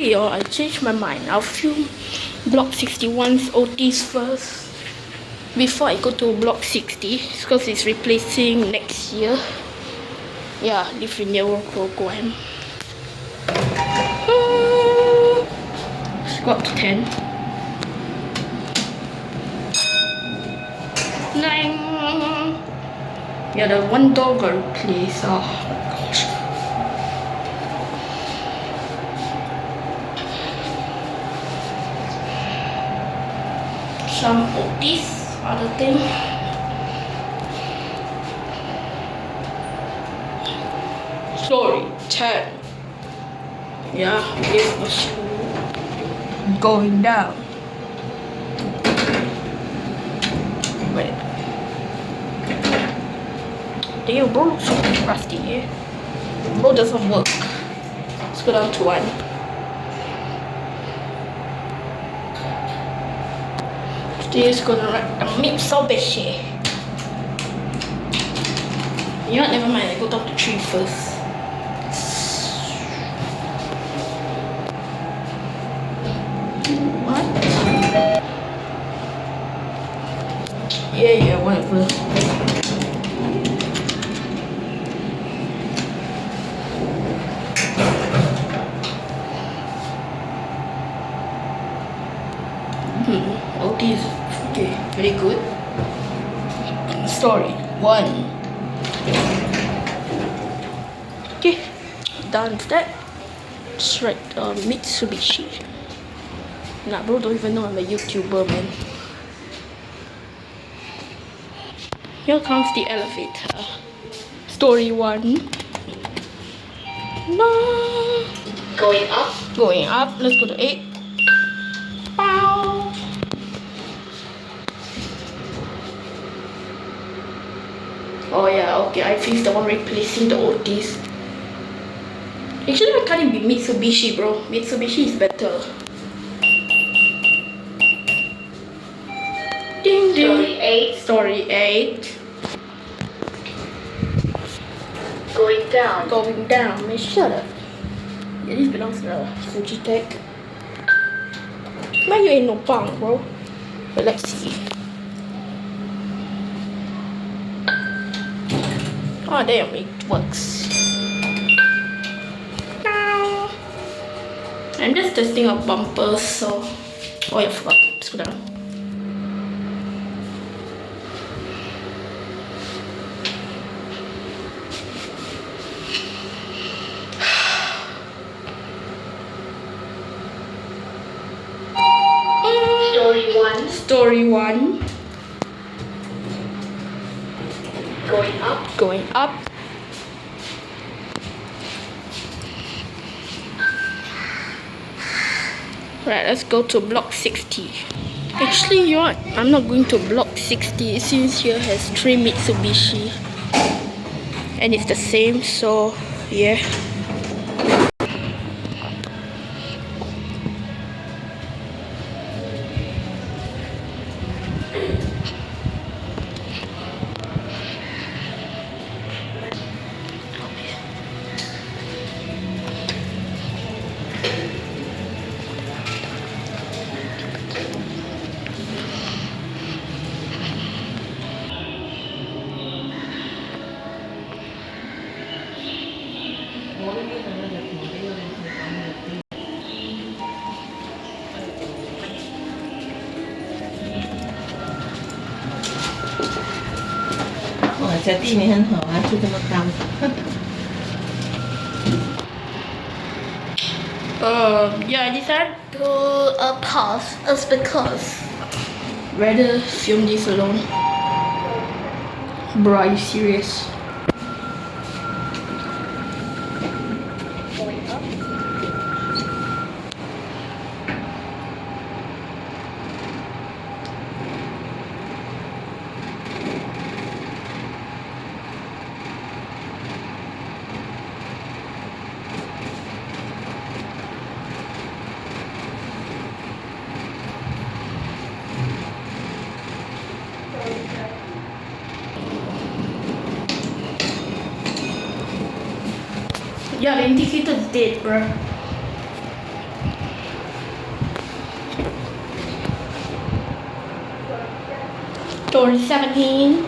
Actually, I changed my mind. I'll film Block 61's Otis first before I go to Block 60 because it's replacing next year. Yeah, the renewal program. Let's go up to 10. 9. Yeah, the one door got replaced. Oh gosh. Some Otis other thing. Story 10. Yeah, this was going down. Wait. Damn, bro looks so rusty here. Bro doesn't work. Let's go down to 1. Today is gonna write the Mitsubishi. You know what, never mind, I go down to 3 first. What? Yeah, whatever. Otis, okay, very good. Story 1. Okay, done with that. Let's write Mitsubishi. Nah, bro, don't even know I'm a YouTuber, man. Here comes the elevator. Story 1. No. Going up. Going up. Let's go to 8. Pow. Oh yeah, okay. I fixed the one replacing the Otis. Actually, why can't it be Mitsubishi, bro? Mitsubishi is better. Ding ding. Story 8. Story 8. Going down. Going down. Man, shut up. Yeah, this belongs to the Fujitech. Man, you ain't no punk, bro. But let's see. Oh damn, it works. I'm just testing out bumpers, so. Oh yeah, I forgot. Let's go down. Story 1. Story 1. Going up. Going up. Right, let's go to block 60. Actually, you know what? I'm not going to block 60 since here has 3 Mitsubishi. And it's the same, so yeah.小弟你很好啊，就这么高。Yeah, I decided to pause us because rather film this alone. Bro, are you serious? Yeah, the indicator's dead, bro. Story 17.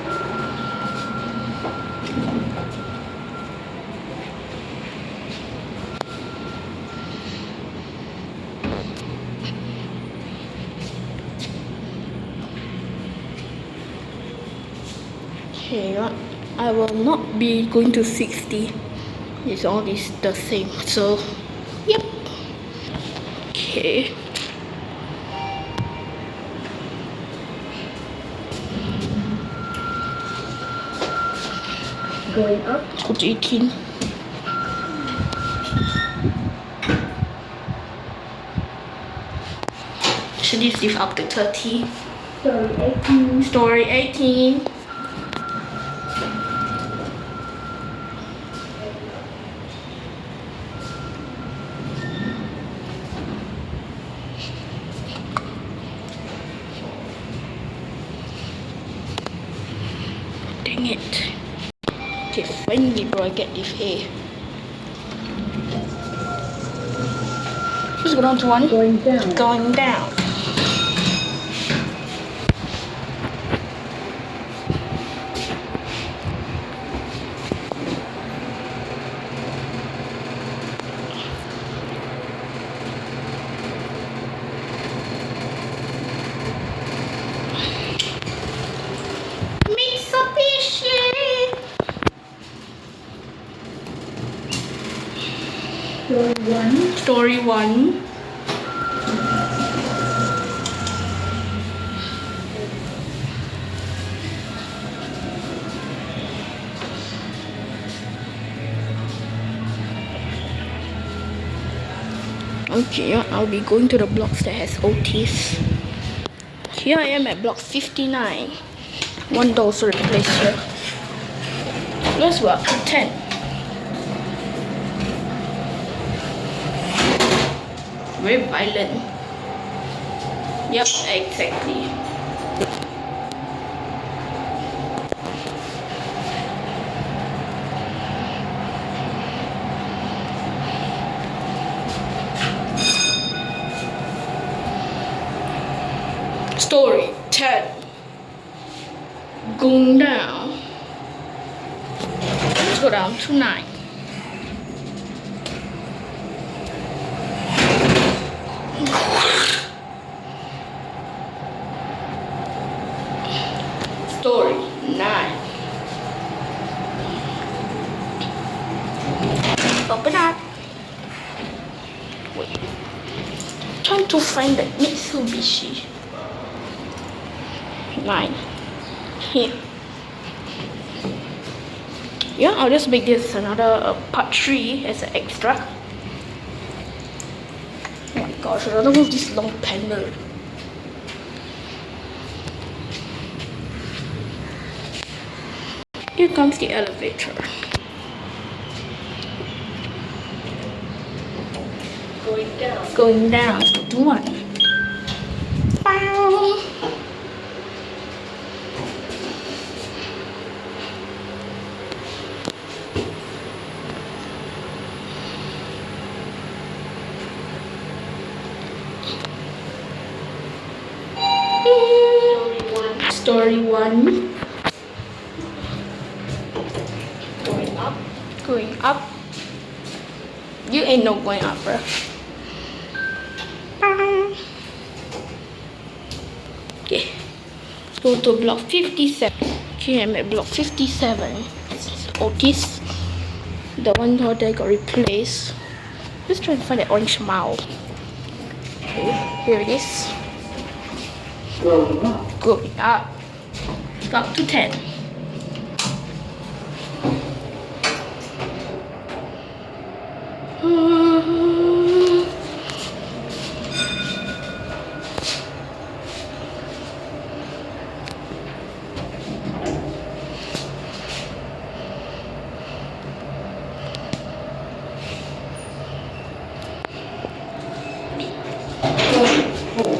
Okay, I will not be going to 60. It's all this the same. So, yep. Okay. Going up. Go to 18. Should this lift up to 30? Story 18. Story 18. Dang it. Okay, finally bro, I get this A. Let's go down to 1. Going down. Going down. Mitsubishi! Story 1. Story 1. Okay, I'll be going to the blocks that has Otis. Here I am at block 59. One door also replaced here. Let's go up to 10. Very violent. Yep, exactly. Story 10. Going down. Let's go down to 9. Story 9. Open up. Wait. Trying to find the Mitsubishi. 9. Here. Yeah, I'll just make this another part 3 as an extra. Oh my gosh, I don't know this long panel. Here comes the elevator. Going down. Going down to 1. Bow. Story 1. Going up. Going up. You ain't no going up, bro. Okay. Let's go to block 57. Okay, I'm at block 57. This is Otis. The one door there got replaced. Just trying to find that orange mouth. Okay, here it is. Going up. Going up. Up to 10.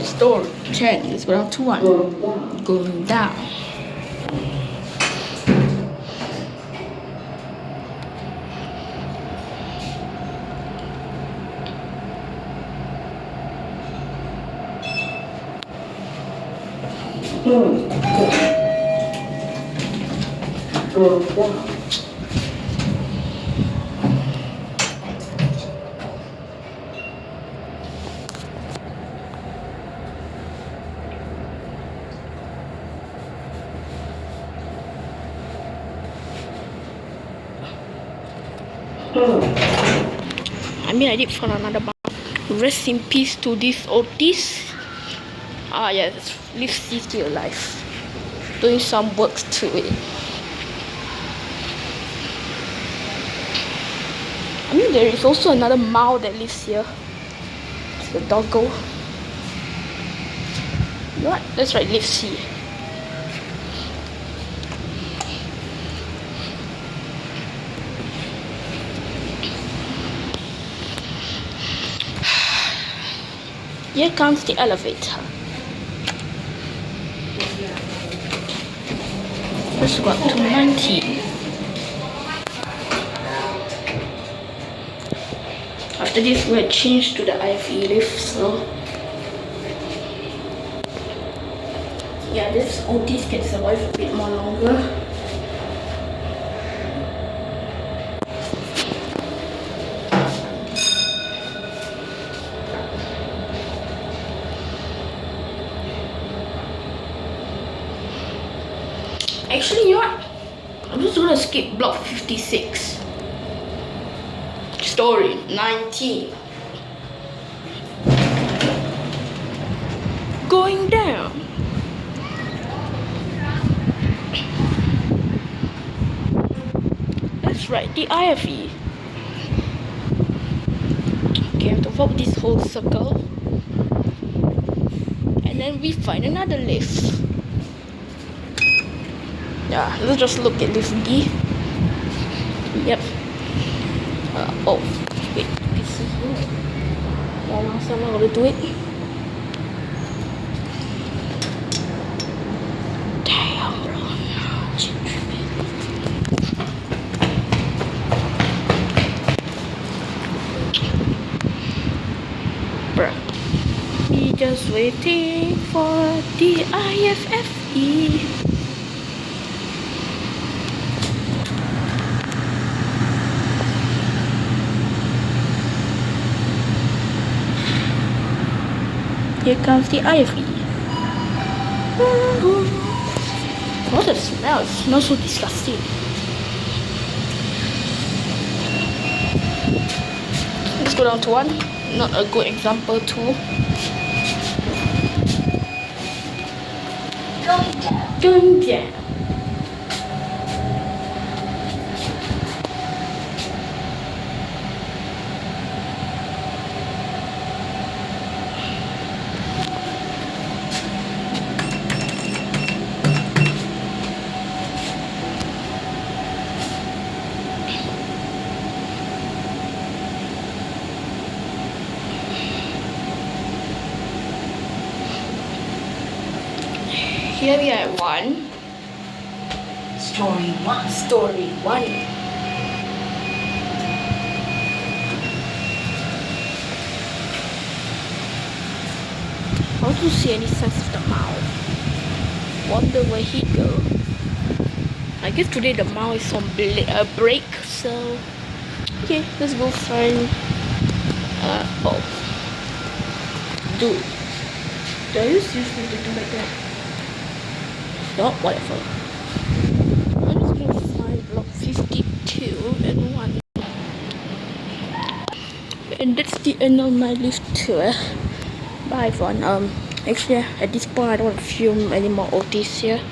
Story 10. Let's go down to 1. Going down. Going down. I did find another bar. Rest in peace to this Otis. Ah yes, lift is still alive. Doing some works to it. There is also another Mao that lives here. It's the doggo. What? That's right, live C. Here comes the elevator. Let's go up to 19. After this, we'll change to the IFE lift. So, yeah, this Otis can survive a bit more longer. Actually, you know what? I'm just gonna skip block 56. Story 19. Going down. That's right, the IFE. Okay, I have to walk this whole circle. And then we find another lift. Yeah, let's just look at lift D. Yep. Oh, wait, this is it. Now someone gonna do it. Damn, bro. Bruh. We just waiting for the IFFE. Here comes the IFE. What a smell! It smells so disgusting. Let's go down to 1. Not a good example, 2. Going down. Here we are at 1. Story 1. Story 1. I don't see any signs of the Mao. Wonder where he go. I guess today the Mao is on break, so okay, let's go find. Oh, dude, do you seriously need to do like that? No, whatever. I'm just gonna find block 52 and 1. And that's the end of my lift tour. Bye everyone. Actually at this point I don't want to film any more Otis here.